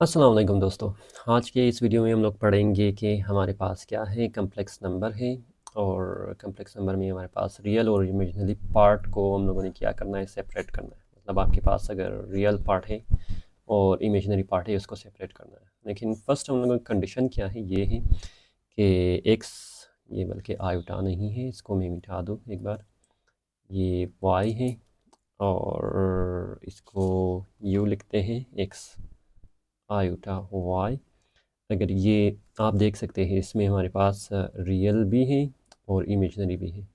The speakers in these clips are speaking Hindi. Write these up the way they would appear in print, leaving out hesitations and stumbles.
अस्सलाम वालेकुम दोस्तों। आज के इस वीडियो में हम लोग पढ़ेंगे कि हमारे पास क्या है, कम्प्लेक्स नंबर है और कम्प्लेक्स नंबर में हमारे पास रियल और इमेजिनरी पार्ट को हम लोगों ने क्या करना है, सेपरेट करना है। मतलब आपके पास अगर रियल पार्ट है और इमेजिनरी पार्ट है, उसको सेपरेट करना है। लेकिन फर्स्ट हम लोगों की कंडीशन क्या है, ये है कि एक्स, ये बल्कि आयोटा नहीं है, इसको मैं मिटा दूँ एक बार। ये वाई है और इसको यू लिखते हैं, एक्स आयोटा वाई। अगर ये आप देख सकते हैं, इसमें हमारे पास रियल भी है और इमेजिनरी भी है।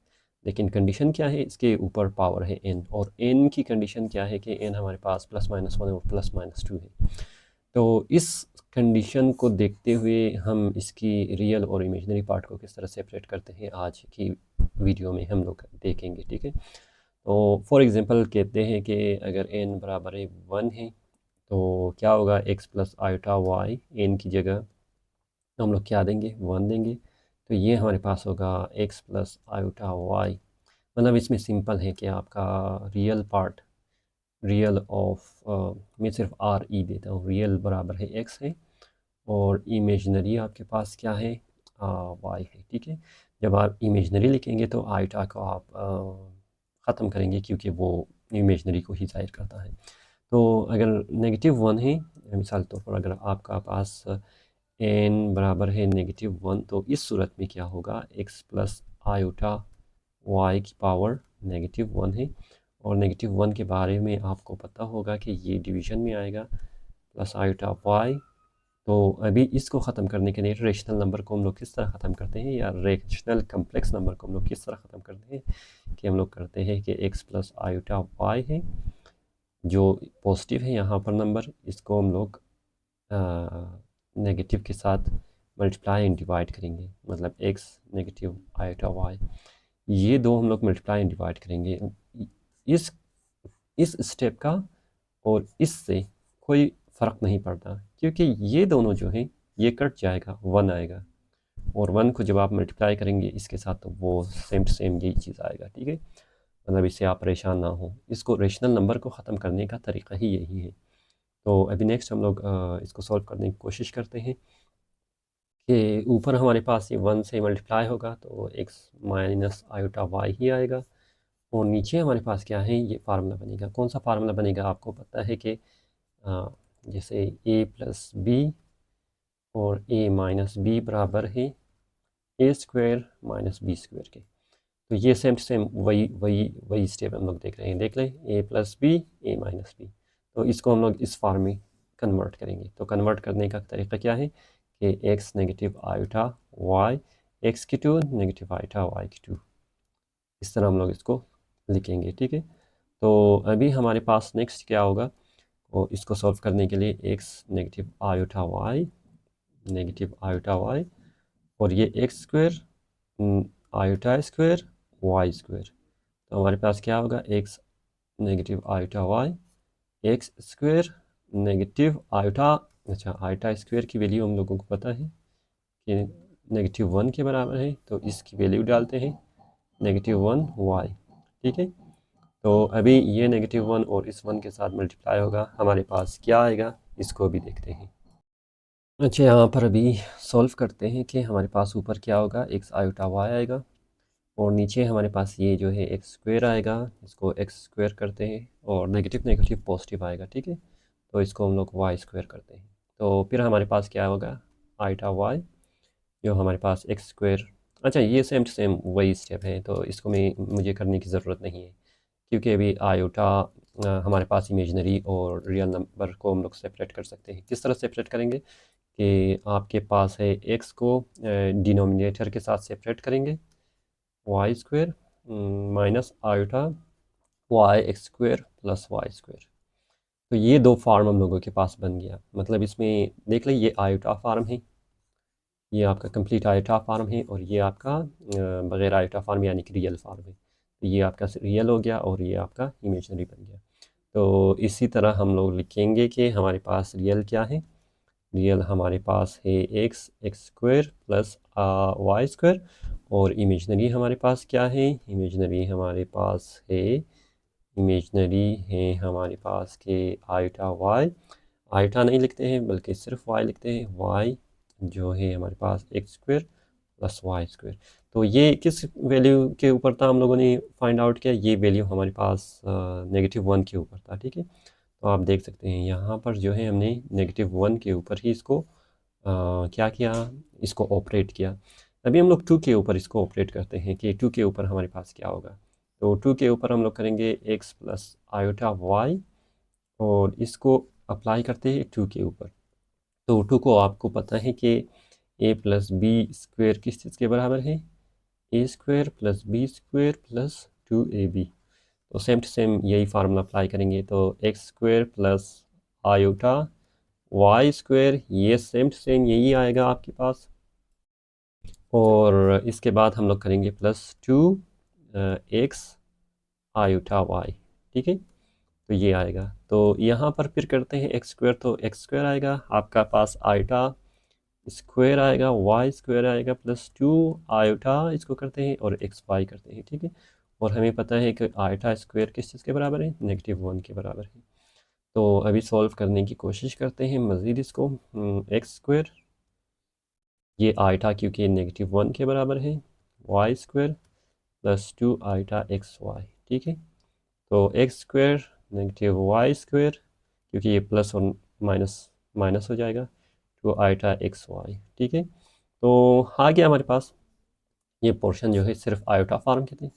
लेकिन कंडीशन क्या है, इसके ऊपर पावर है n, और n की कंडीशन क्या है कि n हमारे पास +-1 और +-2 है। तो इस कंडीशन को देखते हुए हम इसकी रियल और इमेजिनरी पार्ट को किस तरह सेपरेट करते हैं, आज की वीडियो में हम लोग देखेंगे। ठीक है, तो फॉर एग्ज़ाम्पल कहते हैं कि अगर n बराबर है 1 है, तो क्या होगा, x plus iota y, n की जगह तो हम लोग क्या देंगे, 1 देंगे। तो ये हमारे पास होगा x प्लस आयोटा वाई। मतलब इसमें सिंपल है कि आपका रियल पार्ट, रियल ऑफ मैं सिर्फ आर ई देता हूँ, रियल बराबर है x है और इमेजनरी आपके पास क्या है, वाई है। ठीक है, जब आप इमेजनरी लिखेंगे तो आयोटा को आप ख़त्म करेंगे, क्योंकि वो इमेजनरी को ही ज़ाहिर करता है। तो अगर -1 है, मिसाल के तौर पर अगर आपका पास n बराबर है -1, तो इस सूरत में क्या होगा, x प्लस आयोटा y की पावर -1 है। और -1 के बारे में आपको पता होगा कि ये डिवीज़न में आएगा, प्लस आयोटा y। तो अभी इसको ख़त्म करने के लिए रेशनल नंबर को हम लोग किस तरह ख़त्म करते हैं, या रेशनल कम्प्लेक्स नंबर को हम लोग किस तरह ख़त्म करते हैं, कि हम लोग करते हैं कि x प्लस आयोटा y है, जो पॉजिटिव है यहाँ पर नंबर, इसको हम लोग नेगेटिव के साथ मल्टीप्लाई एंड डिवाइड करेंगे। मतलब x नेगेटिव आयोटा y, ये दो हम लोग मल्टीप्लाई एंड डिवाइड करेंगे। इस इस स्टेप का और इससे कोई फ़र्क नहीं पड़ता, क्योंकि ये दोनों जो हैं ये कट जाएगा, 1 आएगा, और 1 को जब आप मल्टीप्लाई करेंगे इसके साथ, तो वो सेम टू सेम यही चीज़ आएगा। ठीक है, मतलब इससे आप परेशान ना हो, इसको रेशनल नंबर को ख़त्म करने का तरीका ही यही है। तो अभी नेक्स्ट हम लोग इसको सॉल्व करने की कोशिश करते हैं कि ऊपर हमारे पास ये 1 से मल्टीप्लाई होगा तो x minus iota why he आएगा, और नीचे हमारे पास क्या है, ये फार्मूला बनेगा। कौन सा फार्मूला बनेगा, आपको पता है कि जैसे a प्लस बी और a माइनस बी बराबर है a square minus b square के। तो ये सेम सेम वही वही वही स्टेप हम लोग देख रहे हैं, देख लें, a plus b a minus b. तो इसको हम लोग इस फॉर्म में कन्वर्ट करेंगे। तो कन्वर्ट करने का तरीका क्या है कि x negative iota y, x की 2 नेगेटिव आयोटा y की 2, इस तरह हम लोग इसको लिखेंगे। ठीक है, तो अभी हमारे पास नेक्स्ट क्या होगा, और इसको सॉल्व करने के लिए x negative iota y, negative iota y, और ये x square iota square y square. तो हमारे पास क्या होगा, x negative iota y, x square negative iota, अच्छा आयोटा स्क्वायर की वैल्यू हम लोगों को पता है कि -1 के बराबर है, तो इसकी वैल्यू डालते हैं -1 y। ठीक है, तो अभी ये -1 और इस 1 के साथ मल्टीप्लाई होगा, हमारे पास क्या आएगा, इसको भी देखते हैं। अच्छा, यहाँ पर अभी सॉल्व करते हैं कि हमारे पास ऊपर क्या होगा, x आयोटा y आएगा, और नीचे हमारे पास ये जो है एक्स स्क्वायर आएगा, इसको एक्स स्क्वायर करते हैं, और नेगेटिव नेगेटिव पॉजिटिव आएगा। ठीक है, तो इसको हम लोग वाई स्क्वायर करते हैं। तो फिर हमारे पास क्या होगा, आयोटा वाई, जो हमारे पास एक्स स्क्वायर। अच्छा, ये सेम टू सेम वही स्टेप है, तो इसको मुझे करने की ज़रूरत नहीं है, क्योंकि अभी आयोटा हमारे पास इमेजनरी और रियल नंबर को हम लोग सेपरेट कर सकते हैं। किस तरह सेपरेट करेंगे कि आपके पास है एक्स को डिनोमिनेटर के साथ सेपरेट करेंगे, y square minus iota y x square plus y square. तो ये दो फार्म हम लोगों के पास बन गया। मतलब इसमें देख लें, ये आयोटा फार्म है, ये आपका कंप्लीट आयोटा फार्म है, और ये आपका बग़ैर आयोटा फार्म यानी कि रियल फार्म है। तो ये आपका रियल हो गया और ये आपका इमेजनरी बन गया। तो इसी तरह हम लोग लिखेंगे कि हमारे पास रियल क्या है, रियल हमारे पास है x x square plus y square, और इमेजनरी हमारे पास क्या है, इमेजनरी हमारे पास है, इमेजनरी है हमारे पास के आयोटा वाई। आईटा नहीं लिखते हैं बल्कि सिर्फ वाई लिखते हैं। वाई जो है हमारे पास x square plus y square. तो ये किस वैल्यू के ऊपर था हम लोगों ने फाइंड आउट किया, ये वैल्यू हमारे पास -1 के ऊपर था, ठीक है। तो आप देख सकते हैं यहाँ पर जो है हमने -1 के ऊपर ही इसको क्या किया, इसको ऑपरेट किया। अभी हम लोग 2 के ऊपर इसको ऑपरेट करते हैं कि 2 के ऊपर हमारे पास क्या होगा। तो 2 के ऊपर हम लोग करेंगे एक्स प्लस आयोटा वाई और इसको अप्लाई करते हैं 2 के ऊपर। तो 2 को आपको पता है कि ए प्लस बी स्क्वेयर किस चीज़ के बराबर है, a square plus b square plus 2ab। तो सेम टू सेम यही फार्मूला अप्लाई करेंगे। तो x square plus iota y square, ये सेम टू सेम यही आएगा आपके पास। और इसके बाद हम लोग करेंगे +2 एक्स आयोटा वाई, ठीक है। तो ये आएगा। तो यहाँ पर फिर करते हैं एक्स स्क्वायर, तो एक्स स्क्वायर आएगा आपका पास, आयोटा स्क्वायर आएगा, वाई स्क्वायर आएगा +2 आयोटा, इसको करते हैं और एक्स वाई करते हैं, ठीक है। और हमें पता है कि आयोटा स्क्वायर किस चीज़ के बराबर है, -1 के बराबर है। तो अभी सॉल्व करने की कोशिश करते हैं मज़ीद इसको। एक्स स्क्वायर, ये आयोटा क्योंकि -1 के बराबर है, y square +2 iota x y, ठीक है। तो एक्स स्क्वायर -वाई स्क्वायर, क्योंकि ये प्लस और माइनस माइनस हो जाएगा, 2 आयोटा एक्स वाई, ठीक है। तो आ गया हमारे पास ये पोर्शन जो है सिर्फ आयोटा फार्म के थे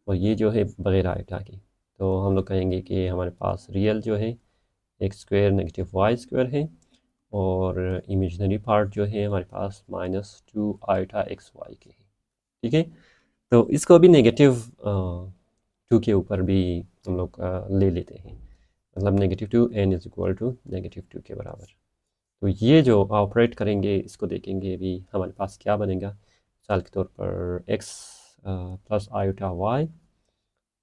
और ये जो है बगैर आयोटा की। तो हम लोग कहेंगे कि हमारे पास रियल जो है एक्स स्क्वायर -वाई स्क्वायर है और इमेजिनरी पार्ट जो है हमारे पास -2 आयोटा एक्स वाई के है, ठीक है। तो इसको भी -2 के ऊपर भी हम लोग ले लेते हैं, मतलब -2 n इज इक्वल टू -2 के बराबर। तो ये जो ऑपरेट करेंगे इसको देखेंगे अभी हमारे पास क्या बनेगा। मिसाल के तौर पर x प्लस आयोटा वाई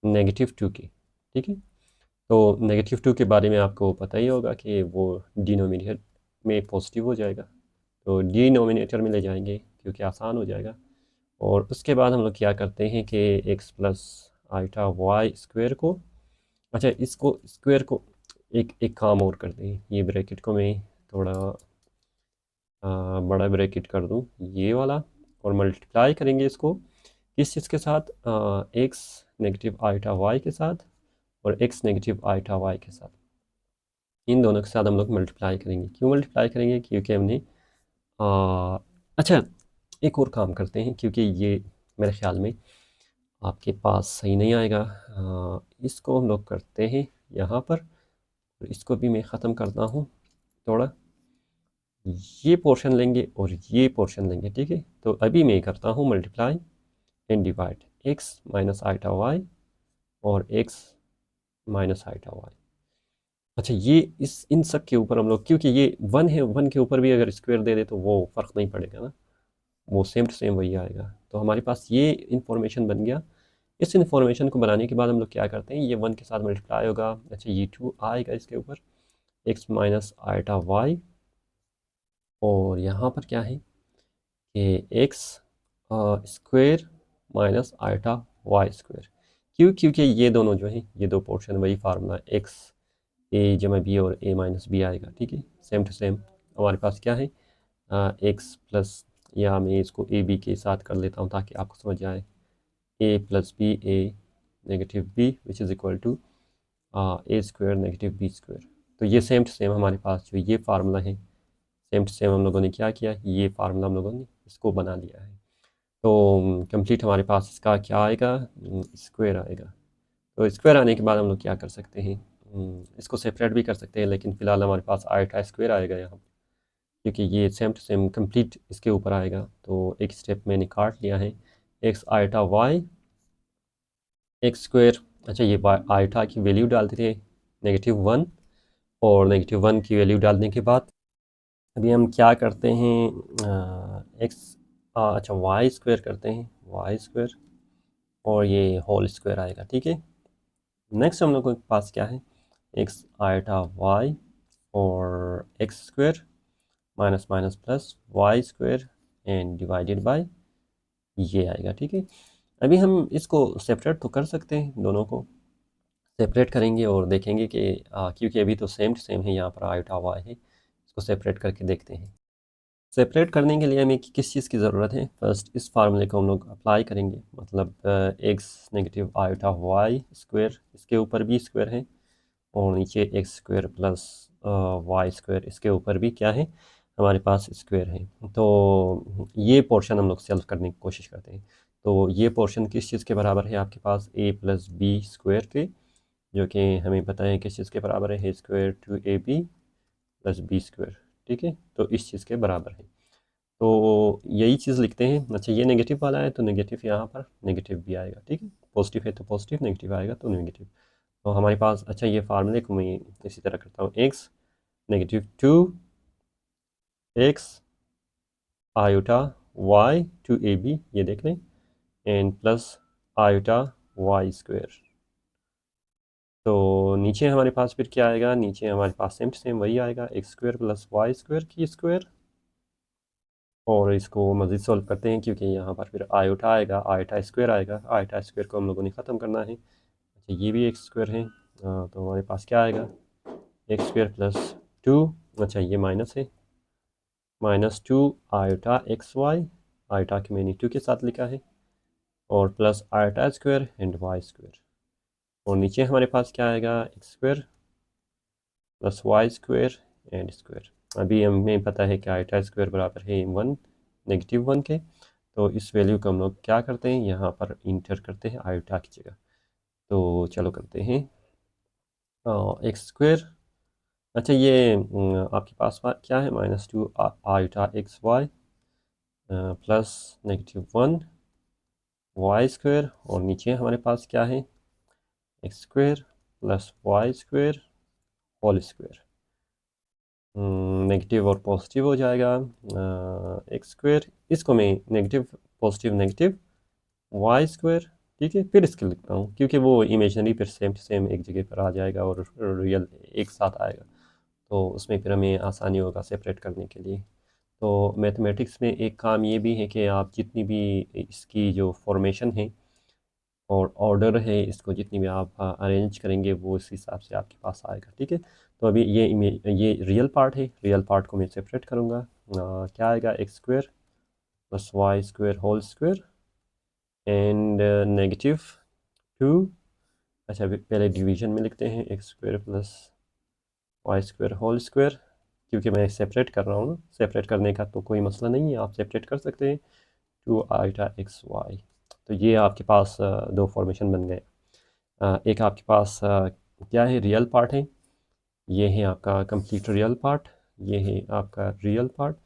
-2 के, ठीक है। तो -2 के बारे में आपको पता ही होगा कि वो डिनोमिनेटर में पॉजिटिव हो जाएगा, तो डिनोमिनेटर में ले जाएंगे क्योंकि आसान हो जाएगा। और उसके बाद हम लोग क्या करते हैं कि x plus iota y square को, अच्छा इसको स्क्वायर को एक एक काम और करते हैं, ये ब्रैकेट को मैं थोड़ा बड़ा ब्रैकेट कर दूं ये वाला, और मल्टीप्लाई करेंगे इसको किस चीज़ के साथ, एक्स नेगेटिव आयोटा वाई के साथ और एक्स नेगेटिव आयोटा वाई के साथ। इन दोनों के साथ हम लोग मल्टीप्लाई करेंगे। क्यों मल्टीप्लाई करेंगे, क्योंकि हमने अच्छा एक और काम करते हैं क्योंकि ये मेरे ख्याल में आपके पास सही नहीं आएगा। इसको हम लोग करते हैं यहाँ पर, और इसको भी मैं ख़त्म करता हूँ थोड़ा, ये पोर्शन लेंगे और ये पोर्शन लेंगे, ठीक है। तो अभी मैं करता हूँ multiply and divide, x minus iota y और एक्स माइनस आइटा वाई। अच्छा ये इस इन सब के ऊपर हम लोग, क्योंकि ये 1 है, 1 के ऊपर भी अगर स्क्वायर दे दे तो वो फ़र्क नहीं पड़ेगा ना, वो सेम टू सेम वही आएगा। तो हमारे पास ये इन्फॉर्मेशन बन गया। इस इन्फॉर्मेशन को बनाने के बाद हम लोग क्या करते हैं, ये 1 के साथ मल्टीप्लाई होगा, अच्छा ये 2 आएगा इसके ऊपर, एक्स माइनस आइटा वाई, और यहाँ पर क्या है कि x square minus iota y square. क्यों, क्योंकि ये दोनों जो हैं, ये दो पोर्शन वही फार्मूला एक्स ए जमा बी और ए माइनस बी आएगा, ठीक है। सेम टू सेम हमारे पास क्या है, एक्स प्लस, या मैं इसको ए बी के साथ कर लेता हूँ ताकि आपको समझ आए, a plus b a negative b which is equal to a square negative b square. तो ये सेम टू सेम हमारे पास जो ये फार्मूला है, सेम टू सेम हम लोगों ने क्या किया, ये फार्मूला हम लोगों ने इसको बना लिया है। तो कंप्लीट हमारे पास इसका क्या आएगा, स्क्वायर आएगा। तो स्क्वायर आने के बाद हम लोग क्या कर सकते हैं, इसको सेपरेट भी कर सकते हैं, लेकिन फ़िलहाल हमारे पास आयोटा स्क्वायर आएगा यहाँ, क्योंकि ये सेम टू सेम कंप्लीट इसके ऊपर आएगा। तो एक स्टेप मैंने काट लिया है, x iota y x square. अच्छा ये आयोटा की वैल्यू डालते थे -1, और -1 की वैल्यू डालने के बाद अभी हम क्या करते हैं, एक्स अच्छा वाई स्क्वायर करते हैं, वाई स्क्वायर, और ये होल स्क्वायर आएगा, ठीक है। नेक्स्ट हम लोगों के पास क्या है, एक्स आयोटा वाई और x square minus minus plus y square and divided by ये आएगा, ठीक है। अभी हम इसको सेपरेट तो कर सकते हैं दोनों को, सेपरेट करेंगे और देखेंगे कि क्योंकि अभी तो सेम टू सेम है, यहाँ पर आयोटा वाई है, इसको सेपरेट करके देखते हैं। सेपरेट करने के लिए हमें किस चीज़ की ज़रूरत है? फर्स्ट इस फार्मूले को हम लोग अप्लाई करेंगे, मतलब x negative iota y square, इसके ऊपर भी स्क्वायर है, और नीचे x square plus y square, इसके ऊपर भी क्या है, हमारे पास स्क्वायर है। तो ये पोर्शन हम लोग सॉल्व करने की कोशिश करते हैं। तो ये पोर्शन किस चीज़ के बराबर है आपके पास? ए प्लस बी स्क्वायर के, जो कि हमें पता है किस चीज़ के बराबर है, square two a b plus b square. ठीक है, तो इस चीज़ के बराबर है, तो यही चीज़ लिखते हैं। अच्छा, ये नेगेटिव वाला है तो नेगेटिव यहाँ पर नेगेटिव भी आएगा। ठीक है, पॉजिटिव है तो पॉजिटिव, नेगेटिव आएगा तो नेगेटिव। तो हमारे पास, अच्छा ये फार्मूले को मैं इसी तरह करता हूँ, x negative two x iota y two a b, ये देख लें, and plus iota y square. तो नीचे हमारे पास फिर क्या आएगा? नीचे हमारे पास सेम टू सेम वही आएगा, x square plus y square की स्क्वायर। और इसको मज़ीद सॉल्व करते हैं, क्योंकि यहाँ पर फिर आयोटा आएगा, आयोटा स्क्वायर आएगा, आयोटा स्क्वायर को हम लोगों ने ख़त्म करना है। अच्छा, ये भी एक्स स्क्वायर है, तो हमारे पास क्या आएगा? एक्स स्क्वायर प्लस टू, अच्छा ये माइनस है, minus two iota x y, iota के मैंने टू के साथ लिखा है, और plus iota square and y square. और नीचे हमारे पास क्या आएगा? X square plus y square and square. अभी हमें पता है कि आयोटा स्क्वायर बराबर है वन, नेगेटिव वन के, तो इस वैल्यू को हम लोग क्या करते हैं, यहाँ पर इंटर करते हैं आयोटा की जगह। तो चलो करते हैं एक्स स्क्वायर, अच्छा ये आपके पास क्या है, minus two iota x y plus negative one y square, और नीचे हमारे पास क्या है, x square plus y square whole square. Negative और पॉजिटिव हो जाएगा, एक्स स्क्वायर, इसको मैं negative positive negative y square. ठीक है, फिर इसके लिखता हूँ, क्योंकि वो इमेजनरी फिर सेम टू सेम एक जगह पर आ जाएगा और रियल एक साथ आएगा, तो उसमें फिर हमें आसानी होगा सेपरेट करने के लिए। तो मैथमेटिक्स में एक काम ये भी है कि आप जितनी भी इसकी जो फॉर्मेशन है और ऑर्डर है, इसको जितनी भी आप अरेंज करेंगे वो इस हिसाब से आपके पास आएगा। ठीक है, तो अभी ये रियल पार्ट है, रियल पार्ट को मैं सेपरेट करूँगा, क्या आएगा, x square plus y square whole square and negative two, अच्छा अभी पहले डिवीजन में लिखते हैं, x square plus y square whole square, क्योंकि मैं सेपरेट कर रहा हूँ ना, सेपरेट करने का तो कोई मसला नहीं है, आप सेपरेट कर सकते हैं, टू आईटा एक्स वाई। तो ये आपके पास दो फॉर्मेशन बन गए। एक आपके पास क्या है, रियल पार्ट है, ये है आपका कंप्लीट रियल पार्ट, ये है आपका रियल पार्ट,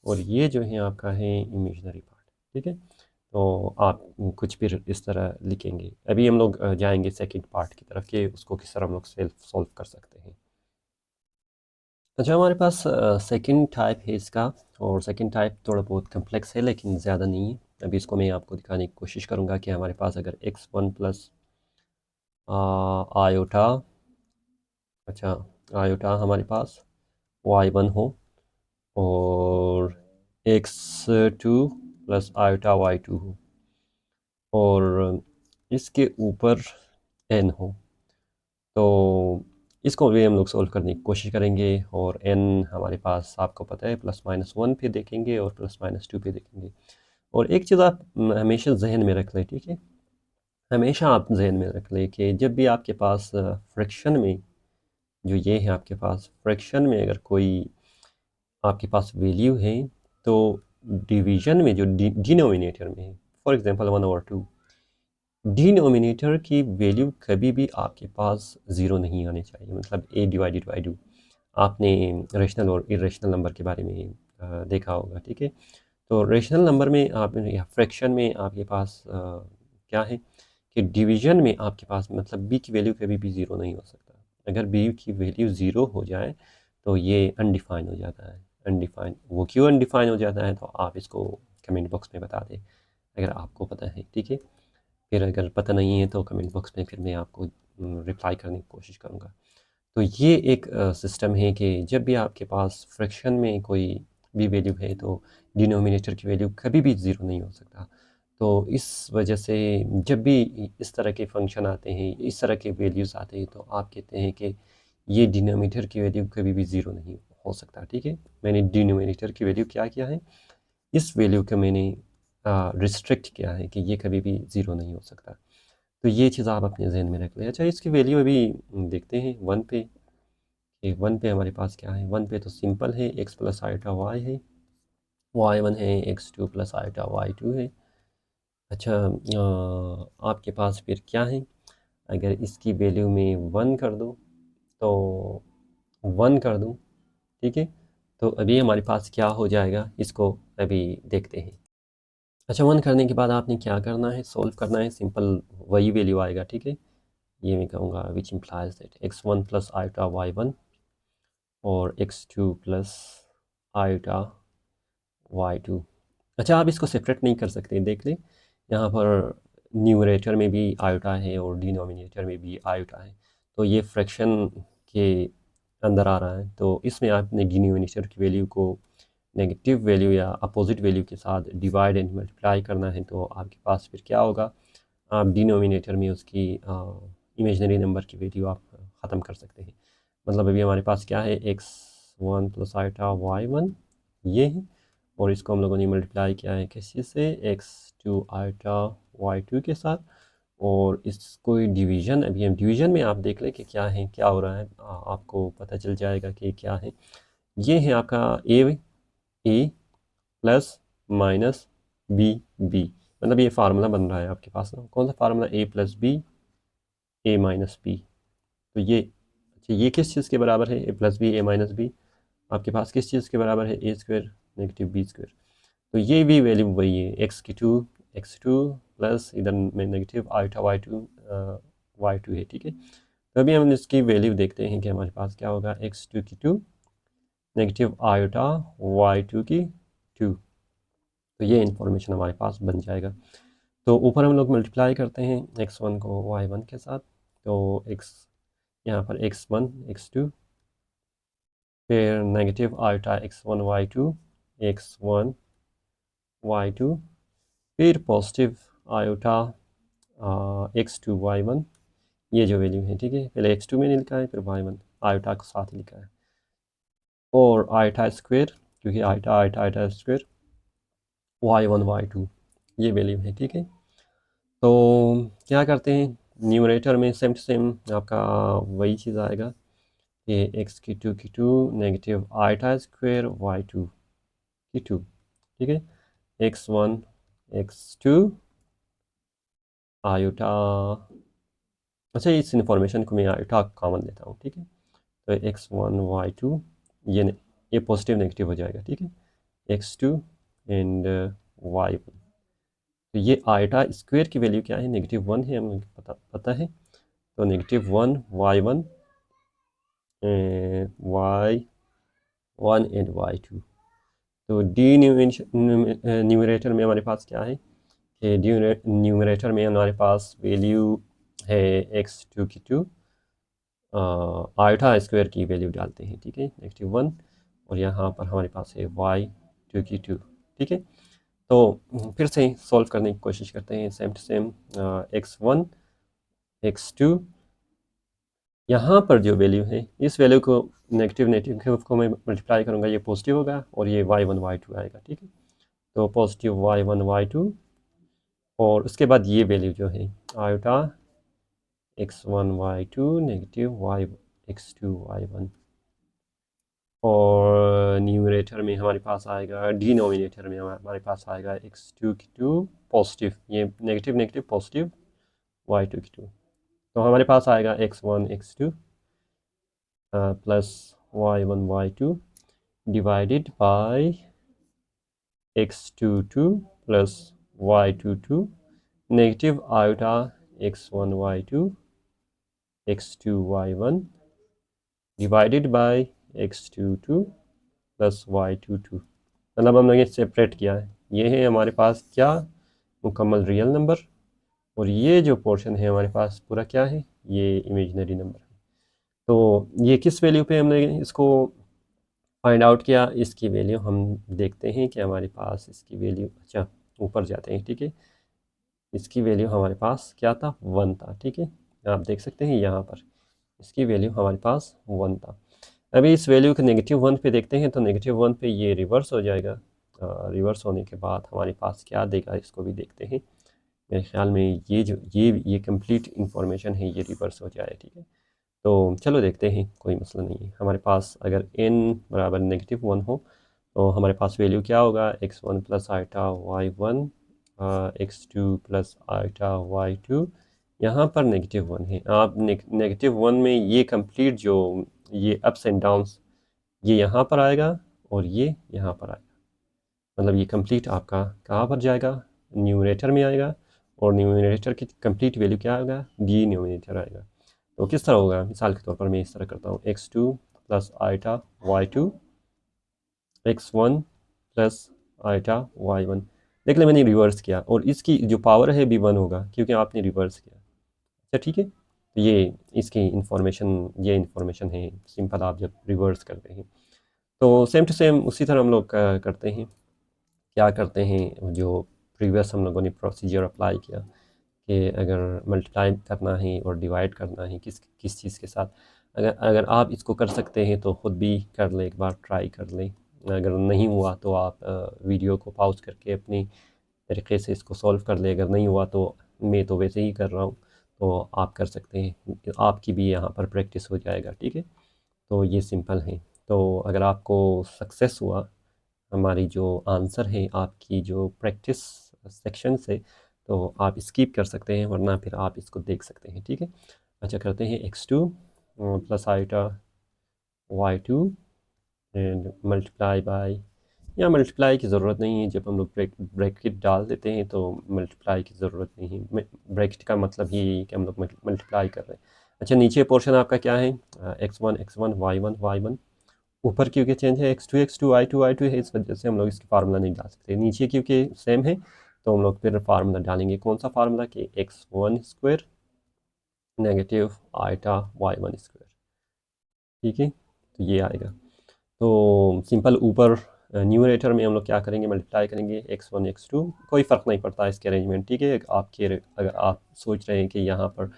और ये जो है आपका है इमेजनरी पार्ट। ठीक है, तो आप कुछ भी इस तरह लिखेंगे। अभी हम लोग जाएंगे सेकंड पार्ट की तरफ कि उसको किस तरह हम लोग सेल्फ सॉल्व कर सकते हैं। अच्छा, हमारे पास सेकंड टाइप है इसका, और सेकंड टाइप थोड़ा बहुत कम्प्लेक्स है लेकिन ज़्यादा नहीं है। अभी इसको मैं आपको दिखाने की कोशिश करूँगा कि हमारे पास अगर एक्स वन प्लस आयोटा, अच्छा आयोटा हमारे पास वाई वन हो, और x two plus iota y two हो, और इसके ऊपर एन हो, तो इसको भी हम लोग सोल्व करने की कोशिश करेंगे। और एन हमारे पास आपको पता है प्लस माइनस वन पे देखेंगे और प्लस माइनस टू पे देखेंगे। और एक चीज़ आप हमेशा जहन में रख लें, ठीक है, हमेशा आप जहन में रख लें कि जब भी आपके पास फ्रैक्शन में, जो ये है आपके पास फ्रैक्शन में, अगर कोई आपके पास वैल्यू है, तो डिवीजन में जो डिनोमिनेटर में है, for example one over two, denominator की वैल्यू कभी भी आपके पास ज़ीरो नहीं आनी चाहिए, मतलब ए डिवाइडेड बाई टू। आपने रेशनल और इरेशनल नंबर के बारे में देखा होगा। ठीक है, तो रेशनल नंबर में आप या फ्रैक्शन में आपके पास क्या है कि डिवीजन में आपके पास, मतलब बी की वैल्यू कभी भी ज़ीरो नहीं हो सकता। अगर बी की वैल्यू ज़ीरो हो जाए तो ये अनडिफाइन हो जाता है। अनडिफाइन, वो क्यों अनडिफाइन हो जाता है तो आप इसको कमेंट बॉक्स में बता दें अगर आपको पता है। ठीक है, फिर अगर पता नहीं है तो कमेंट बॉक्स में फिर मैं आपको रिप्लाई करने की कोशिश करूँगा। तो ये एक सिस्टम है कि जब भी आपके पास फ्रैक्शन में कोई भी वैल्यू है तो डिनोमिनेटर की वैल्यू कभी भी ज़ीरो नहीं हो सकता। तो इस वजह से जब भी इस तरह के फंक्शन आते हैं, इस तरह के वैल्यूज़ आते हैं, तो आप कहते हैं कि ये डिनोमिनेटर की वैल्यू कभी भी ज़ीरो नहीं हो सकता, ठीक है। मैंने डिनोमिनेटर की वैल्यू क्या किया है, इस वैल्यू को मैंने रिस्ट्रिक्ट किया है कि ये कभी भी ज़ीरो नहीं हो सकता। तो ये चीज़ आप अपने जहन में रख लें। अच्छा, इसकी वैल्यू अभी देखते हैं 1 पे। कि 1 पे हमारे पास क्या है, 1 पे तो सिंपल है, x प्लस आईटा वाई है, y1 है, x2 प्लस आईटा y2 है। अच्छा, आपके पास फिर क्या है, अगर इसकी वैल्यू में 1 कर दूँ तो 1 कर दूँ, ठीक है। तो अभी हमारे पास क्या हो जाएगा, इसको अभी देखते हैं। अच्छा, 1 करने के बाद आपने क्या करना है, सोल्व करना है, सिंपल वही वैल्यू आएगा, ठीक है। ये मैं कहूँगा which implies that x1 plus आईटा y1 और x2 प्लस आईटा y2। अच्छा, आप इसको सेपरेट नहीं कर सकते, देख लें यहाँ पर न्यूमरेटर में भी आयोटा है और डिनोमिनेटर में भी आयोटा है, तो ये फ्रैक्शन के अंदर आ रहा है। तो इसमें आपने डिनोमिनेटर की वैल्यू को नेगेटिव वैल्यू या अपोजिट वैल्यू के साथ डिवाइड एंड मल्टीप्लाई करना है, तो आपके पास फिर क्या होगा, आप डिनोमिनेटर में उसकी इमेजनरी नंबर की वैल्यू आप ख़त्म कर सकते हैं। मतलब अभी हमारे पास क्या है, x1 प्लस आईटा y1 ये है, और इसको हम लोगों ने मल्टीप्लाई किया है किसी से, x2 आईटा y2 के साथ, और इसको डिवीज़न, अभी हम डिवीज़न में आप देख लें कि क्या है, क्या हो रहा है, आपको पता चल जाएगा कि क्या है। ये है आपका a plus minus B B, मतलब ये फार्मूला बन रहा है आपके पास ना, कौन सा फार्मूला, ए प्लस बी ए माइनस बी। तो ये, अच्छा, ये किस चीज़ के बराबर है, ए प्लस बी ए माइनस बी, आपके पास किस चीज़ के बराबर है, a square negative b square. तो ये भी वैल्यू वही है, x2 प्लस इधर में नेगेटिव आईटा y2 है, ठीक है। तो अभी हम इसकी वैल्यू देखते हैं कि हमारे पास क्या होगा, x2 की 2 नेगेटिव आईटा y2 की 2। तो ये इन्फॉर्मेशन हमारे पास बन जाएगा। तो ऊपर हम लोग मल्टीप्लाई करते हैं x1 को y1 के साथ, तो x यहाँ पर x1 x2, फिर negative आईटा x1 y2 x1 y2, फिर पॉजिटिव आयोटा x2 y1, ये जो वैल्यू है, ठीक है। पहले x2 मैंने लिखा है, फिर y1 आयोटा को साथ लिखा है, और आयोटा स्क्वायर, क्योंकि iota iota iota square y1 y2, ये वैल्यू है, ठीक है। तो क्या करते हैं, न्यूमरेटर में सेम टू सेम आपका वही चीज़ आएगा कि x की 2 की 2 नेगेटिव आयोटा स्क्वायर y2 की 2, ठीक है। x1 x2 आयोटा, अच्छा, इस इन्फॉर्मेशन को मैं आयोटा कॉमन लेता हूँ, ठीक है। तो x1 y2, ये पॉजिटिव नेगेटिव हो जाएगा, ठीक है, x2 एंड y1। तो ये आयोटा स्क्वायर की वैल्यू क्या है, -1 है, हमें पता है। तो -1 y1 y1 एंड y2। तो डी न्यूमरेटर में हमारे पास क्या है कि न्यूमरेटर में हमारे पास वैल्यू है x2 की 2, आयोटा स्क्वायर की वैल्यू डालते हैं, ठीक है, -1, और यहाँ पर हमारे पास है y2 की 2, ठीक है। तो फिर से सॉल्व करने की कोशिश करते हैं, same to same, x1 x2, यहाँ पर जो वैल्यू है, इस वैल्यू को नेगेटिव नेगेटिव को मैं मल्टीप्लाई करूँगा, ये पॉजिटिव होगा, और ये y1 y2 आएगा, ठीक है। तो पॉजिटिव y1 y2, और उसके बाद ये वैल्यू जो है iota x1 y2 negative y x2 y1, और न्यूमरेटर में हमारे पास आएगा, डिनोमिनेटर में हमारे पास आएगा x2 की 2 पॉजिटिव, ये नेगेटिव नेगेटिव पॉजिटिव y2 की 2। तो हमारे पास आएगा x1 x2 plus y1 y2 divided by x2 2 plus y2 2 negative iota x1 y2 x2 y1 divided by x2 2 plus y2 2। मतलब हमने ये सेपरेट किया है, ये है हमारे पास क्या, मुकम्मल रियल नंबर, और ये जो पोर्शन है हमारे पास पूरा क्या है, ये इमेजिनरी नंबर है। तो ये किस वैल्यू पे हमने इसको फाइंड आउट किया, इसकी वैल्यू हम देखते हैं कि हमारे पास इसकी वैल्यू, अच्छा ऊपर जाते हैं, ठीक है, इसकी वैल्यू हमारे पास क्या था, 1 था, ठीक है। आप देख सकते हैं यहाँ पर इसकी वैल्यू हमारे पास 1 था। अभी इस वैल्यू को -1 पे देखते हैं, तो -1 पे ये रिवर्स हो जाएगा। रिवर्स होने के बाद हमारे पास क्या देगा, इसको भी देखते हैं। मेरे ख्याल में ये जो ये कंप्लीट इंफॉर्मेशन है, ये रिवर्स हो जाए, ठीक है। तो चलो देखते हैं, कोई मसला नहीं है। हमारे पास अगर n बराबर -1 हो तो हमारे पास वैल्यू क्या होगा, x1 plus iota y1 x2 plus iota y2। यहाँ पर -1 है। आप -1 में ये कंप्लीट जो ये अप्स एंड डाउन्स ये यहाँ पर आएगा और ये यहाँ पर आएगा। मतलब ये कंप्लीट आपका कहाँ पर जाएगा, न्यूमरेटर में आएगा, और न्यूमरेटर की कंप्लीट वैल्यू क्या आएगा, डिनोमिनेटर आएगा। तो किस तरह होगा, मिसाल के तौर पर मैं इस तरह करता हूँ, x2 plus iota y2 x1 plus iota y1। देख ले मैंने रिवर्स किया, और इसकी जो पावर है भी 1 होगा क्योंकि आपने रिवर्स किया। अच्छा ठीक है, तो ये इसकी इंफॉर्मेशन है सिंपल, आप जब रिवर्स करते हैं। तो सेम टू सेम उसी तरह हम लोग करते हैं। क्या करते हैं, जो प्रीवियस हम लोगों ने प्रोसीजर अप्लाई किया कि अगर मल्टीप्लाई करना है और डिवाइड करना है किस किस चीज़ के साथ, अगर अगर आप इसको कर सकते हैं तो ख़ुद भी कर लें, एक बार ट्राई कर लें। अगर नहीं हुआ तो आप वीडियो को पॉज करके अपनी तरीके से इसको सॉल्व कर लें। अगर नहीं हुआ तो मैं तो वैसे ही कर रहा हूँ, तो आप कर सकते हैं, आपकी भी यहाँ पर प्रैक्टिस हो जाएगा, ठीक है। तो ये सिंपल है। तो अगर आपको सक्सेस हुआ हमारी जो आंसर है आपकी जो प्रैक्टिस सेक्शन से, तो आप स्किप कर सकते हैं, वरना फिर आप इसको देख सकते हैं, ठीक है। अच्छा करते हैं, x2 plus iota y2 and multiply by, या मल्टीप्लाई की ज़रूरत नहीं है, जब हम लोग ब्रैकेट डाल देते हैं तो मल्टीप्लाई की ज़रूरत नहीं है। ब्रैकेट का मतलब ही कि हम लोग मल्टीप्लाई कर रहे हैं। अच्छा, नीचे पोर्शन आपका क्या है, x1 y1 ऊपर क्योंकि चेंज है x2 y2 है, इस वजह से हम लोग इसकी फार्मूला नहीं डाल सकते। नीचे क्योंकि सेम है तो हम लोग फिर फार्मूला डालेंगे। कौन सा फार्मूला, कि x1 square negative iota y1 square, ठीक है। तो ये आएगा। तो सिंपल ऊपर न्यूमरेटर में हम लोग क्या करेंगे, मल्टीप्लाई करेंगे x1 x2, कोई फ़र्क नहीं पड़ता इसके अरेंजमेंट, ठीक है। आपके अगर आप सोच रहे हैं कि यहाँ पर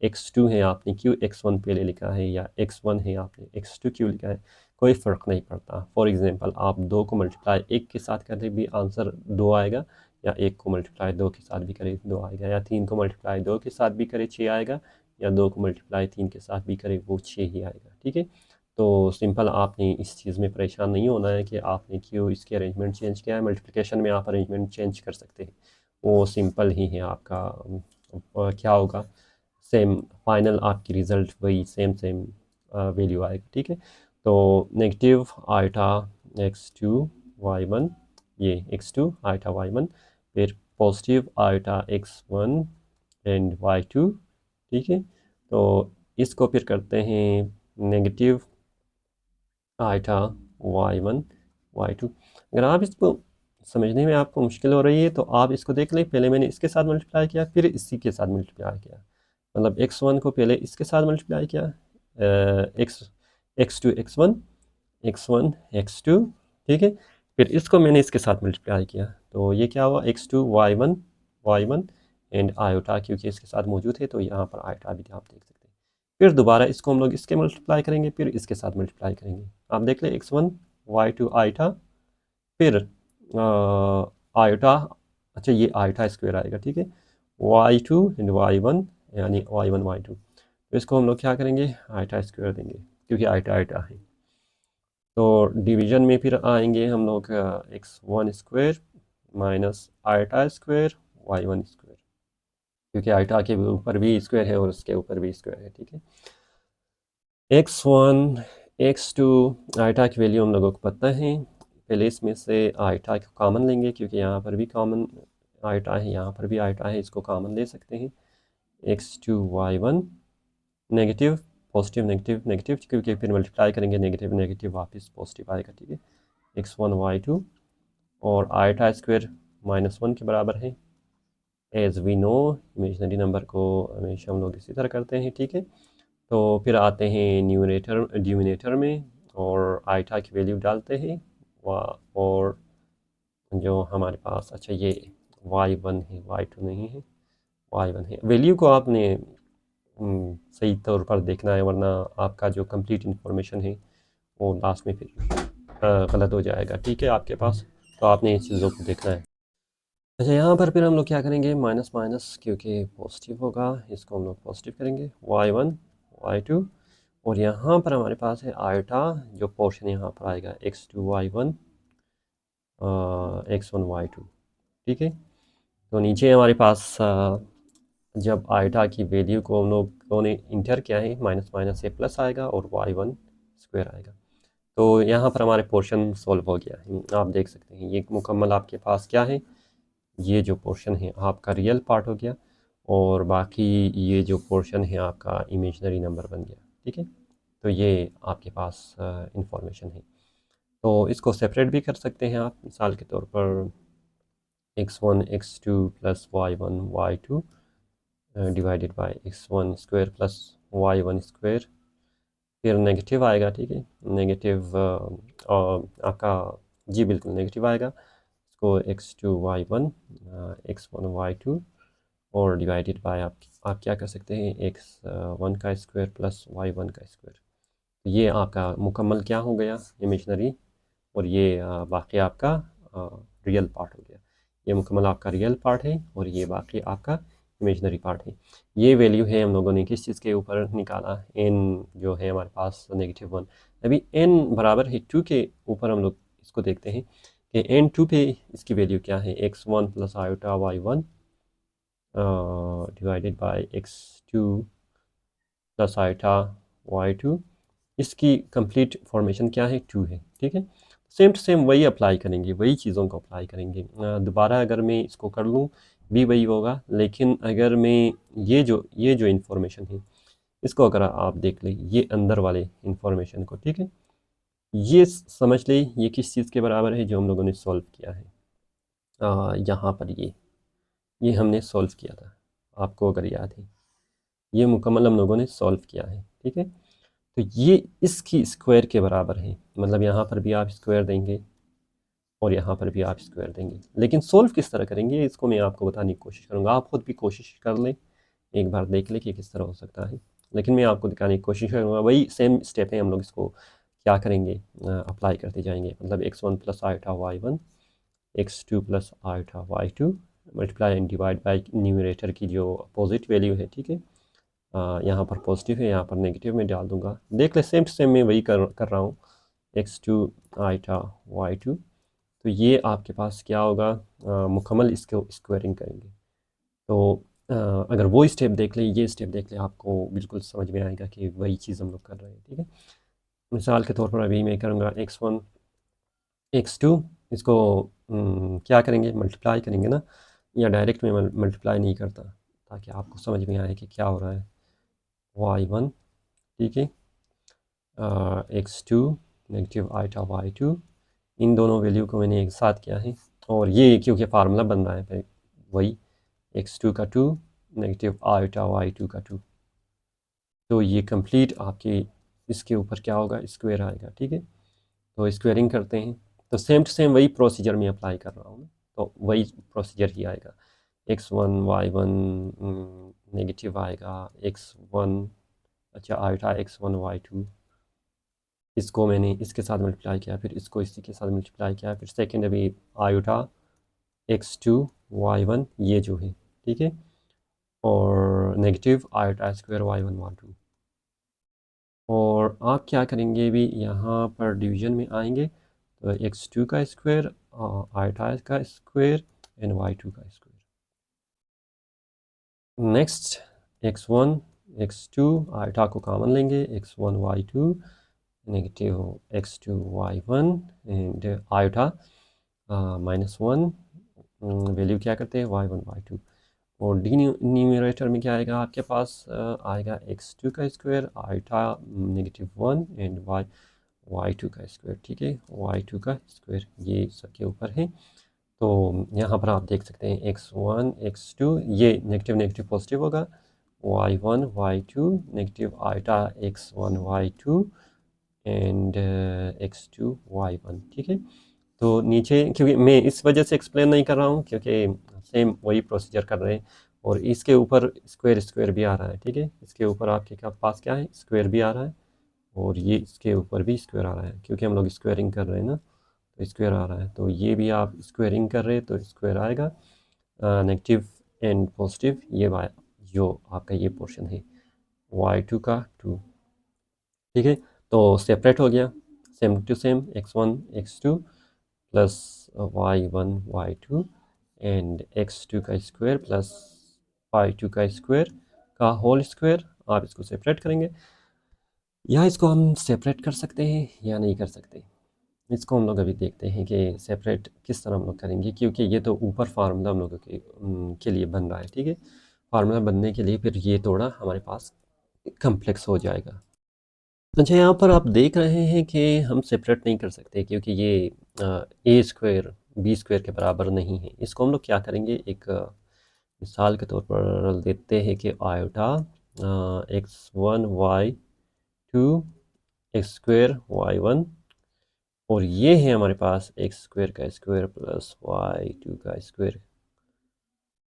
x2 है, आपने क्यों x1 पहले लिखा है, या x1 है आपने x2 क्यों लिखा है, कोई फ़र्क नहीं पड़ता। फॉर एग्जांपल आप 2 को मल्टीप्लाई 1 के साथ करें भी आंसर 2 आएगा, या 1 को मल्टीप्लाई 2 के साथ भी करें 2 आएगा, या 3 को मल्टीप्लाई 2 के साथ भी करें 6 आएगा, या 2 को मल्टीप्लाई 3 के साथ भी करें वो 6 ही आएगा, ठीक है। तो सिंपल आपने इस चीज़ में परेशान नहीं होना है कि आपने क्यों इसके अरेंजमेंट चेंज किया है। मल्टीप्लिकेशन में आप अरेंजमेंट चेंज कर सकते हैं, वो सिंपल ही है आपका। क्या होगा, सेम फाइनल आपकी रिज़ल्ट वही सेम वैल्यू आएगा, ठीक है। तो नेगेटिव आइटा x2 y1, ये x2 आइटा y1, फिर positive iota x1 and y2, ठीक है। तो इसको फिर करते हैं नेगेटिव आइटा y1 y2। अगर आप इसको समझने में आपको मुश्किल हो रही है तो आप इसको देख लें, पहले मैंने इसके साथ मल्टीप्लाई किया, फिर इसी के साथ मल्टीप्लाई किया। मतलब x1 को पहले इसके साथ मल्टीप्लाई किया, x2 x1 x2, ठीक है। फिर इसको मैंने इसके साथ मल्टीप्लाई किया, तो ये क्या हुआ, x2 y1 एंड आयोटा, क्योंकि इसके साथ मौजूद है तो यहाँ पर आयोटा भी आप देख सकते हैं। फिर दोबारा इसको हम लोग इसके मल्टीप्लाई करेंगे, फिर इसके साथ मल्टीप्लाई करेंगे। आप देख लें x1 y2 आयोटा, फिर आयोटा, अच्छा ये आयोटा स्क्वायर आएगा, ठीक है, y2 एंड y1, यानी y1 y2। तो इसको हम लोग क्या करेंगे, आयोटा स्क्वायर देंगे क्योंकि आयोटा आयोटा है। तो डिवीजन में फिर आएंगे हम लोग x1 square minus iota square y1 square, क्योंकि आयोटा के ऊपर भी स्क्वायर है और उसके ऊपर भी स्क्वायर है, ठीक है। x1 x2 आयोटा की वैल्यू हम लोगों को पता है। पहले इसमें से आयोटा को कॉमन लेंगे, क्योंकि यहाँ पर भी कॉमन आयोटा है, यहाँ पर भी आयोटा है, इसको कॉमन ले सकते हैं। x2 y1 negative positive negative negative, क्योंकि फिर मल्टीप्लाई करेंगे नेगेटिव नेगेटिव वापस पॉजिटिव आएगा, ठीक है। x1 y2 और आयोटा स्क्वायर -1 के बराबर है। As we know imaginary number को हमेशा हम लोग इसी तरह करते हैं, ठीक है। तो फिर आते हैं डिनोमिनेटर में और आयोटा की वैल्यू डालते हैं, और जो हमारे पास, अच्छा ये y1 है y2 नहीं है, y1 है। वैल्यू को आपने सही तौर पर देखना है, वरना आपका जो कंप्लीट इन्फॉर्मेशन है वो लास्ट में फिर गलत हो जाएगा, ठीक है, आपके पास। तो आपने इस चीज़ों को देखना है। अच्छा, यहाँ पर फिर हम लोग क्या करेंगे, माइनस माइनस क्योंकि पॉजिटिव होगा, इसको हम लोग पॉजिटिव करेंगे, y1 y2, और यहाँ पर हमारे पास है आयोटा, जो पोर्शन यहाँ पर आएगा x2 y1 x1 y2, ठीक है। तो नीचे हमारे पास जब आयोटा की वैल्यू को हम लोगों ने इंटर किया है, माइनस माइनस से प्लस आएगा और y1 स्क्वायर आएगा। तो यहाँ पर हमारे पोर्शन सॉल्व हो गया है, आप देख सकते हैं ये मुकम्मल आपके पास क्या है, ये जो पोर्शन है आपका रियल पार्ट हो गया, और बाकी ये जो पोर्शन है आपका इमेजनरी नंबर बन गया, ठीक है। तो ये आपके पास इंफॉर्मेशन है। तो इसको सेपरेट भी कर सकते हैं आप, मिसाल के तौर पर x1 x2 plus y1 y2 divided by x1 square plus y1 square, फिर नेगेटिव आएगा, ठीक है, नेगेटिव आपका जी बिल्कुल नेगेटिव आएगा, इसको x2 y1 x1 y2 और डिवाइडेड बाय आप क्या कर सकते हैं, x1 का स्क्वायर प्लस y1 का स्क्वायर। ये आपका मुकम्मल क्या हो गया, इमेजनरी, और ये बाकी आपका रियल पार्ट हो गया। ये मुकम्मल आपका रियल पार्ट है और ये बाकी आपका इमेजनरी पार्ट है। ये वैल्यू है हम लोगों ने किस चीज़ के ऊपर निकाला, n जो है हमारे पास -1। अभी n बराबर है 2 के ऊपर हम लोग इसको देखते हैं कि n2 पे इसकी वैल्यू क्या है, x1 plus iota y1 divided by x2 plus iota y2, इसकी कंप्लीट फॉर्मेशन क्या है, 2 है, ठीक है। सेम टू सेम वही अप्लाई करेंगे, वही चीज़ों को अप्लाई करेंगे। दोबारा अगर मैं इसको कर लूँ भी वही होगा, लेकिन अगर मैं ये जो इन्फॉर्मेशन है इसको अगर आप देख लें, ये अंदर वाले इन्फॉर्मेशन को, ठीक है, ये समझ लें ये किस चीज़ के बराबर है जो हम लोगों ने सॉल्व किया है। यहाँ पर ये हमने सॉल्व किया था, आपको अगर याद है, ये मुकम्मल हम लोगों ने सॉल्व किया है, ठीक है। तो ये इसकी स्क्वायर के बराबर है, मतलब यहाँ पर भी आप स्क्वायर देंगे और यहाँ पर भी आप स्क्वायर देंगे, लेकिन सोल्व किस तरह करेंगे इसको मैं आपको बताने की कोशिश करूँगा। आप खुद भी कोशिश कर लें, एक बार देख लें कि किस तरह हो सकता है, लेकिन मैं आपको दिखाने की कोशिश करूँगा। वही सेम स्टेप है, हम लोग इसको क्या करेंगे, अप्लाई करते जाएंगे। मतलब x1 plus iota y1 x2 plus iota y2 multiply and divide by numerator की जो अपोजिट वैल्यू है, ठीक है, यहाँ पर पॉजिटिव है, यहाँ पर नेगेटिव में डाल दूंगा। देख ले सेम टू सेम मैं वही कर रहा हूँ, x2 आइटा y2। तो ये आपके पास क्या होगा, मुकम्मल इसको स्क्वायरिंग करेंगे। तो अगर वो स्टेप देख ले, ये स्टेप देख ले, आपको बिल्कुल समझ में आएगा कि वही चीज़ हम लोग कर रहे हैं, ठीक है। मिसाल के तौर पर अभी मैं करूँगा x1 x2, इसको क्या करेंगे, मल्टीप्लाई करेंगे ना, या डायरेक्ट में मल्टीप्लाई नहीं करता, ताकि आपको समझ में आए कि क्या हो रहा है। y1, ठीक है, x2 नेगेटिव आइटा y2, इन दोनों वैल्यू को मैंने एक साथ किया है, और ये क्योंकि फार्मूला बन रहा है फिर वही x2 का 2 नेगेटिव आइटा y2 का 2। तो ये कंप्लीट आपके इसके ऊपर क्या होगा, स्क्वायर आएगा, ठीक है। तो स्क्वायरिंग करते हैं, तो सेम टू सेम वही प्रोसीजर में अप्लाई कर रहा हूँ, तो वही प्रोसीजर ही आएगा। x1 y1 नेगेटिव आएगा, x1 अच्छा आइटा x1 y2, इसको मैंने इसके साथ मल्टीप्लाई किया, फिर इसको इसी के साथ मल्टीप्लाई किया, फिर सेकेंड अभी आयोटा x2 y1 ये जो है, ठीक है, और negative iota square y1 y2। और आप क्या करेंगे भी, यहाँ पर डिवीजन में आएंगे, तो x2 का स्क्वायर, आयोटा का स्क्वायर एंड y2 का square. Next x1 x2 iota को कॉमन लेंगे, x1 y2 negative x2 y1 and iota -1 value क्या करते हैं y1 y2, और डिनोमिनेटर में क्या आएगा आपके पास, आएगा x2 का स्क्वायर आयोटा -1 एंड y2 का स्क्वायर, ठीक है, y2 का स्क्वायर, ये सबके ऊपर है। तो यहाँ पर आप देख सकते हैं x1 x2, ये नेगेटिव नेगेटिव पॉजिटिव होगा, y1 y2 negative iota x1 y2 and x2 y1, ठीक है। तो नीचे क्योंकि मैं इस वजह से एक्सप्लेन नहीं कर रहा हूँ क्योंकि सेम वही प्रोसीजर कर रहे हैं, और इसके ऊपर स्क्वायर स्क्वायर भी आ रहा है, ठीक है। इसके ऊपर आपके पास क्या है, स्क्वायर भी आ रहा है, और ये इसके ऊपर भी स्क्वायर आ रहा है, क्योंकि हम लोग स्क्वायरिंग कर रहे हैं ना, तो स्क्वायर आ रहा है। तो ये भी आप स्क्वायरिंग कर रहे हैं तो स्क्वायर आएगा, नेगेटिव एंड पॉजिटिव, ये जो आपका ये पोर्शन है y2 का 2, ठीक है। तो सेपरेट हो गया, same to same, x1 x2 plus y1 y2 and x2 का स्क्वायर प्लस y2 का स्क्वायर का होल स्क्वायर। आप इसको सेपरेट करेंगे, या इसको हम सेपरेट कर सकते हैं या नहीं कर सकते। इसको हम लोग अभी देखते हैं कि सेपरेट किस तरह हम लोग करेंगे, क्योंकि ये तो ऊपर फार्मूला हम लोगों के लिए बन रहा है, ठीक है। फार्मूला बनने के लिए फिर ये थोड़ा हमारे पास कम्प्लेक्स हो जाएगा। अच्छा, यहाँ पर आप देख रहे हैं कि हम सेपरेट नहीं कर सकते, क्योंकि ये ए स्क्वायर बी स्क्वायर के बराबर नहीं है। इसको हम लोग क्या करेंगे, एक मिसाल के तौर पर देते हैं कि iota x1 y2 x square y1, और ये है हमारे पास एक्स स्क्वायर का स्क्वायर प्लस y2 का स्क्वायर,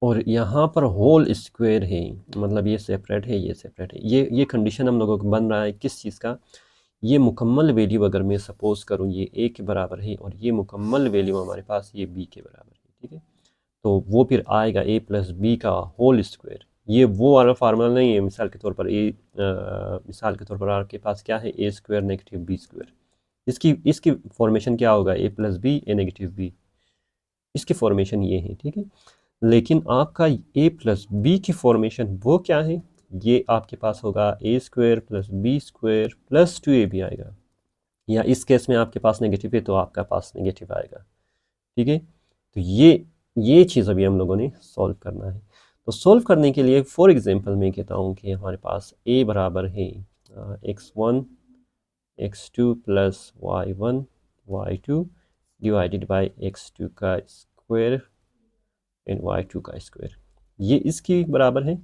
और यहाँ पर होल स्क्वायर है, मतलब ये सेपरेट है, ये सेपरेट है। ये कंडीशन हम लोगों को बन रहा है किस चीज़ का, ये मुकम्मल वैल्यू अगर मैं सपोज़ करूँ ये ए के बराबर है, और ये मुकम्मल वैल्यू हमारे पास ये बी के बराबर है, ठीक है। तो वो फिर आएगा ए प्लस बी का होल स्क्वायर। ये वो वाला फार्मूला नहीं है, मिसाल के तौर पर मिसाल के तौर पर आपके पास क्या है, a square negative b square. इसकी फॉर्मेशन क्या होगा, a plus b a negative b, इसकी फॉर्मेशन ये है, ठीक है। लेकिन आपका ए प्लस बी की फॉर्मेशन वो क्या है, ये आपके पास होगा a square plus b square plus 2 a b आएगा, या इस केस में आपके पास नेगेटिव है तो आपका पास नेगेटिव आएगा, ठीक है। तो ये चीज़ अभी हम लोगों ने सॉल्व करना है। तो सॉल्व करने के लिए फॉर एग्जांपल मैं कहता हूँ कि हमारे पास a बराबर है x1 x2 plus y1 y2 divided by x2 का स्क्वायर एंड y2 का स्क्वायर, ये इसकी बराबर है।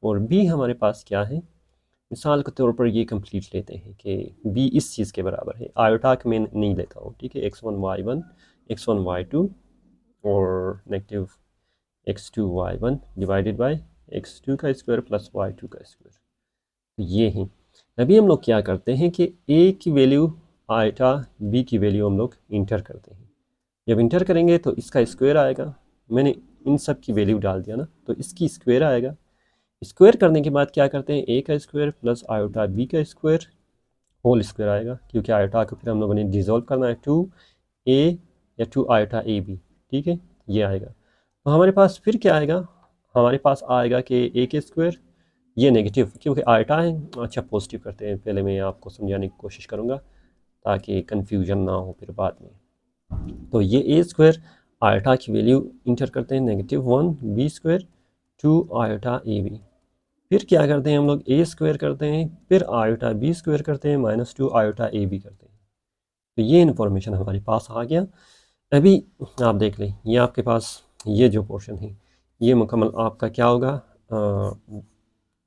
और b हमारे पास क्या है, मिसाल के तौर पर ये कंप्लीट लेते हैं कि b इस चीज़ के बराबर है, आयोटा में नहीं लेता हूँ, ठीक है। x1 y1 x1 y2 और negative x2 y1 divided by x2 का स्क्वायर प्लस y2 का स्क्वायर, तो ये है। अभी हम लोग क्या करते हैं कि a की वैल्यू आयटा, b की वैल्यू हम लोग इंटर करते हैं। जब इंटर करेंगे तो इसका स्क्वायर आएगा, मैंने इन सब की वैल्यू डाल दिया ना, तो इसकी स्क्वायर आएगा। स्क्वायर करने के बाद क्या करते हैं, a का स्क्वायर प्लस आयोटा b का स्क्वायर होल स्क्वायर आएगा, क्योंकि आयोटा को फिर हम लोगों ने डिजोल्व करना है, 2a या 2 आयोटा ए बी, ठीक है, ये आएगा। तो हमारे पास फिर क्या आएगा, हमारे पास आएगा कि a के स्क्वायर, ये नेगेटिव क्योंकि आयटा है। अच्छा, पॉजिटिव करते हैं, पहले मैं आपको समझाने की कोशिश करूँगा ताकि कन्फ्यूजन ना हो फिर बाद में। तो ये ए स्क्वायर आयटा की वैल्यू इंटर करते हैं, -1 b square 2 iota a b. फिर क्या करते हैं हम लोग, ए स्क्वायर करते हैं, फिर आयोटा बी स्क्वायर करते हैं, -2 आयोटा ए बी करते हैं। तो ये इन्फॉर्मेशन हमारे पास आ गया। अभी आप देख लें, ये आपके पास ये जो पोर्शन है ये मुकम्मल आपका क्या होगा,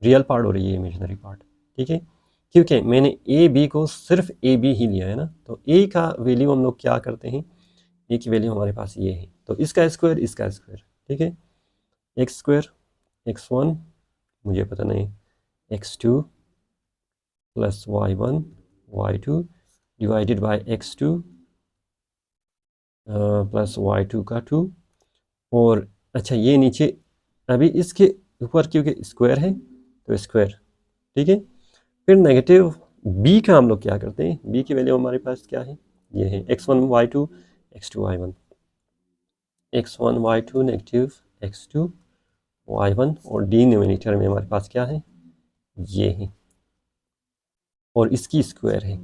रियल पार्ट और ये इमेजनरी पार्ट, ठीक है। क्योंकि मैंने ए बी को सिर्फ ए बी ही लिया है ना, तो ए का वैल्यू हम लोग क्या करते हैं, ए की वैल्यू हमारे पास ये है, तो इसका स्क्वायर इसका स्क्वायर, ठीक है। एक्स स्क्वायर x1 मुझे पता नहीं, x2 plus y1 y2 divided by x2 plus y2 का 2, और अच्छा ये नीचे अभी इसके ऊपर क्योंकि स्क्वायर है तो स्क्वायर, ठीक है। फिर नेगेटिव b का हम लोग क्या करते हैं, b की वैल्यू हमारे पास क्या है, ये है x1 y2 x2 y1, x1 y2 negative x2 y1, और डिनोमिनेटर में हमारे पास क्या है, ये है, और इसकी स्क्वायर है।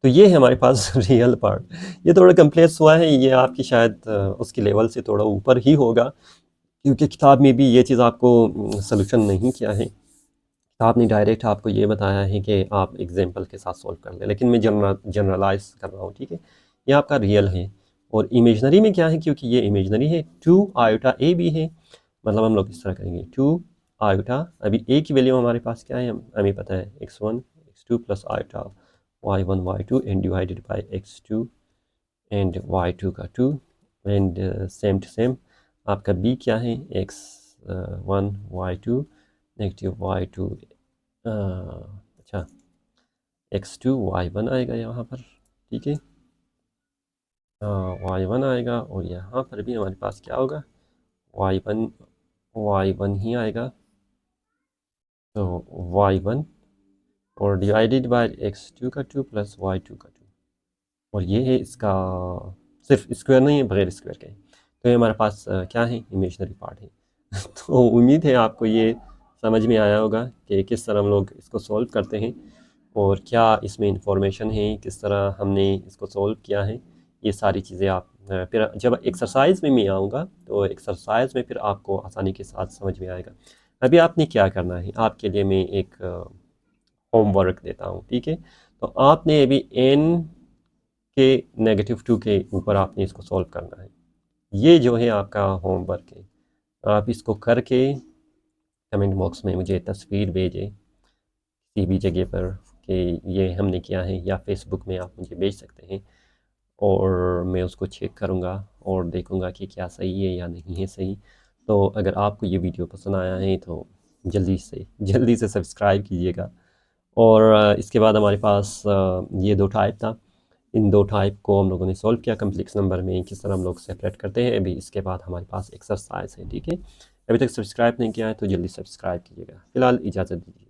तो ये है हमारे पास रियल पार्ट। ये थोड़ा कम्प्लेक्स हुआ है, ये आपकी शायद उसकी लेवल से थोड़ा ऊपर ही होगा, क्योंकि किताब में भी ये चीज़ आपको सलूशन नहीं किया है। किताब ने डायरेक्ट आपको ये बताया है कि आप एग्जांपल के साथ सॉल्व कर लें, लेकिन मैं जनरलाइज कर रहा हूँ, ठीक है। ये आपका रियल है, और इमेजनरी में क्या है, क्योंकि ये इमेजनरी है, 2 आयोटा ए बी है, मतलब हम लोग इस तरह करेंगे 2 आयोटा, अभी ए की वैल्यू हमारे पास क्या है, हमें पता है x1 x2 plus iota y1 y2 and divided bye x2 and y2 का 2, एंड सेम टू सेम आपका b क्या है, x y2 नेगेटिव y2 अच्छा x2 y1 आएगा यहाँ पर, ठीक है। y1 आएगा और यहाँ पर भी हमारे पास क्या होगा, y1 ही आएगा, तो y1 और डिवाइडेड बाय x2 का 2 प्लस y2 का 2, और ये है इसका सिर्फ स्क्वायर नहीं है, बगैर स्क्वायर के। तो ये हमारे पास क्या है, इमेजनरी पार्ट है। तो उम्मीद है आपको ये समझ में आया होगा कि किस तरह हम लोग इसको सॉल्व करते हैं और क्या इसमें इंफॉर्मेशन है, किस तरह हमने इसको सॉल्व किया है। ये सारी चीज़ें आप फिर जब एक्सरसाइज में मैं आऊँगा तो एक्सरसाइज में फिर आपको आसानी के साथ समझ में आएगा। अभी आपने क्या करना है, आपके लिए मैं एक होमवर्क देता हूँ, ठीक है। तो आपने अभी n के -2 के ऊपर आपने इसको सॉल्व करना है। ये जो है आपका होमवर्क है। आप इसको करके कमेंट बॉक्स में मुझे तस्वीर भेजें किसी भी जगह पर कि ये हमने किया है, या फेसबुक में आप मुझे भेज सकते हैं और मैं उसको चेक करूँगा और देखूँगा कि क्या सही है या नहीं है सही। तो अगर आपको ये वीडियो पसंद आया है तो जल्दी से सब्सक्राइब कीजिएगा। और इसके बाद हमारे पास ये 2 टाइप था। इन 2 टाइप को हम लोगों ने सॉल्व किया कम्प्लेक्स नंबर में, किस तरह हम लोग सेपरेट करते हैं। अभी इसके बाद हमारे पास एक्सरसाइज है, ठीक है। अभी तक सब्सक्राइब नहीं किया है तो जल्दी सब्सक्राइब कीजिएगा। फ़िलहाल इजाज़त दीजिए।